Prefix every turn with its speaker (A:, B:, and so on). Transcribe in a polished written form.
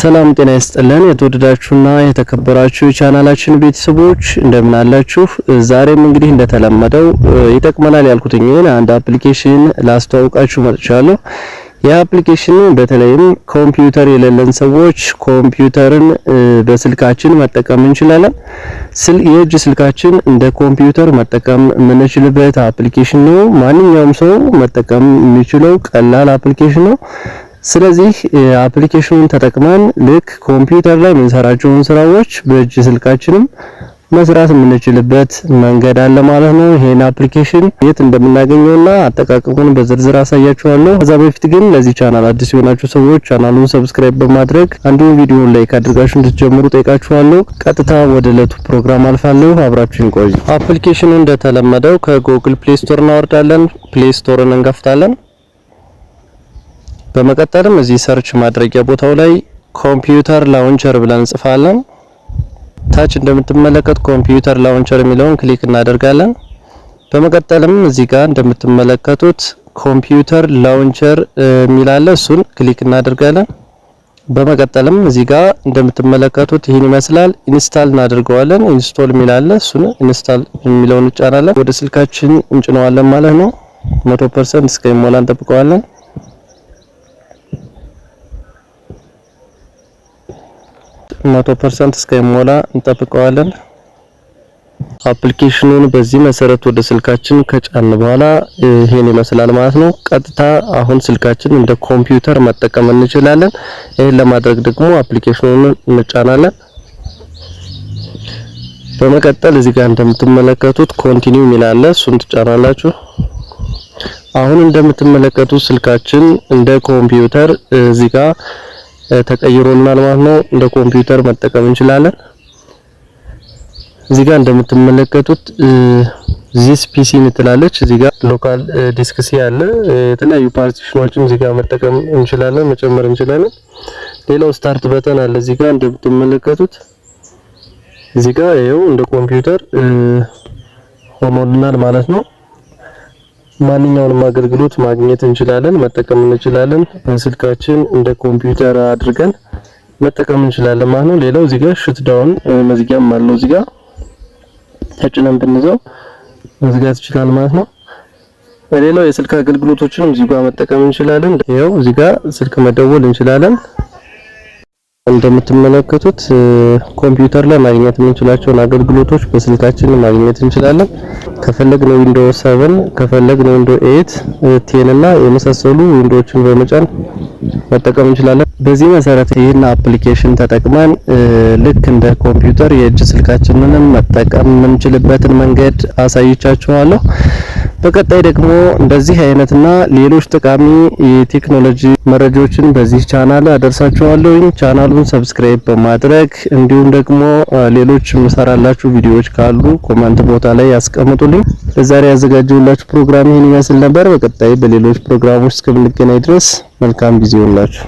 A: ሰላም ጤና ይስጥልን የተወደዳችሁና የተከበራችሁ ቻናላችን ቤተሰቦች እንደምን አላችሁ? ዛሬም እንግዲህ እንደተለመደው ይጠቅመናል ያልኩትኝን አንድ አፕሊኬሽን ላስተዋውቃችሁ መጥቻለሁ። የአፕሊኬሽኑ በተለይም ኮምፒውተር የሌለን ሰዎች ኮምፒውተርን በስልካችን መጠቀም እንችላለን። የእጅ ስልካችን እንደ ኮምፒውተር መጠቀም የምንችልበት አፕሊኬሽን ነው። ማንኛውም ሰው መጠቀም የሚችለው ቀላል አፕሊኬሽን ነው። ስለዚህ አፕሊኬሽኑን ተጠቅመን ልክ ኮምፒውተር ላይ የምንሰራቸውን ስራዎች በእጅ ስልካችንም መስራት የምንችልበት መንገድ አለ ማለት ነው። ይሄን አፕሊኬሽን የት እንደምናገኘውና አጠቃቀሙን በዝርዝር አሳያችኋለሁ። ከዛ በፊት ግን ለዚህ ቻናል አዲስ የሆናችሁ ሰዎች ቻናሉን ሰብስክራይብ በማድረግ አንዱን ቪዲዮን ላይክ አድርጋችሁ እንድትጀምሩ ጠይቃችኋለሁ። ቀጥታ ወደ ዕለቱ ፕሮግራም አልፋለሁ። አብራችሁን ቆዩ። አፕሊኬሽኑን እንደተለመደው ከጉግል ፕሌይ ስቶር እናወርዳለን። ፕሌይ ስቶርን እንከፍታለን። በመቀጠልም እዚህ ሰርች ማድረጊያ ቦታው ላይ ኮምፒውተር ላውንቸር ብለን እንጽፋለን። ታች እንደምትመለከቱ ኮምፒውተር ላውንቸር የሚለውን ክሊክ እናደርጋለን። በመቀጠልም እዚህ ጋር እንደምትመለከቱት ኮምፒውተር ላውንቸር የሚላለ እሱን ክሊክ እናደርጋለን። በመቀጠልም እዚህ ጋር እንደምትመለከቱት ይህን ይመስላል። ኢንስታል እናደርገዋለን። ኢንስቶል የሚላለ እሱን ኢንስታል የሚለውን እንጫናለን። ወደ ስልካችን እንጭነዋለን ማለት ነው። 100% እስከሚሞላ እንጠብቀዋለን። 100% እስከሚሞላ እንጠብቀዋለን። አፕሊኬሽኑን በዚህ መሰረት ወደ ስልካችን ከጫን በኋላ ይሄን ይመስላል ማለት ነው። ቀጥታ አሁን ስልካችን እንደ ኮምፒውተር መጠቀም እንችላለን። ይሄን ለማድረግ ደግሞ አፕሊኬሽኑን እንጫናለን። በመቀጠል እዚህ ጋር እንደምትመለከቱት ኮንቲኒው ሚላለ እሱን ትጫናላችሁ። አሁን እንደምትመለከቱት ስልካችን እንደ ኮምፒውተር እዚህ ጋር ተቀይሮልናል ማለት ነው። እንደ ኮምፒውተር መጠቀም እንችላለን። እዚህ ጋር እንደምትመለከቱት ዚስ ፒሲ ምትላለች። እዚህ ጋር ሎካል ዲስክ ሲ አለ። የተለያዩ ፓርቲሽኖችን እዚህ ጋር መጠቀም እንችላለን፣ መጨመር እንችላለን። ሌላው ስታርት በተን አለ። እዚህ ጋር እንደምትመለከቱት እዚህ ጋር ይሄው እንደ ኮምፒውተር ሆኖልናል ማለት ነው። ማንኛውንም አገልግሎት ማግኘት እንችላለን፣ መጠቀም እንችላለን። ስልካችን እንደ ኮምፒውተር አድርገን መጠቀም እንችላለን ማለት ነው። ሌላው እዚህ ጋር ሹት ዳውን መዝጊያም አለው። እዚህ ጋር ተጭነን ብንዘው መዝጋት ይችላል ማለት ነው። ሌላው የስልክ አገልግሎቶችንም እዚህ ጋር መጠቀም እንችላለን። ይሄው እዚህ ጋር ስልክ መደወል እንችላለን። እንደምትመለከቱት ኮምፒውተር ላይ ማግኘት የምንችላቸውን አገልግሎቶች በስልካችን ማግኘት እንችላለን። ከፈለግን ዊንዶውስ 7 ከፈለግን ዊንዶውስ 8 10 እና የመሳሰሉ ዊንዶዎችን በመጫን መጠቀም እንችላለን። በዚህ መሰረት ይህን አፕሊኬሽን ተጠቅመን ልክ እንደ ኮምፒውተር የእጅ ስልካችንን መጠቀም የምንችልበትን መንገድ አሳይቻችኋለሁ። በቀጣይ ደግሞ እንደዚህ አይነትና ሌሎች ጠቃሚ የቴክኖሎጂ መረጃዎችን በዚህ ቻናል አደርሳችኋለሁ። ቻናሉን ሰብስክራይብ በማድረግ እንዲሁም ደግሞ ሌሎች የምሰራላችሁ ቪዲዮዎች ካሉ ኮሜንት ቦታ ላይ ያስቀምጡልኝ። ለዛሬ ያዘጋጀሁላችሁ ፕሮግራም ይሄን ይመስል ነበር። በቀጣይ በሌሎች ፕሮግራሞች እስከምንገናኝ ድረስ መልካም ጊዜ ይሁንላችሁ።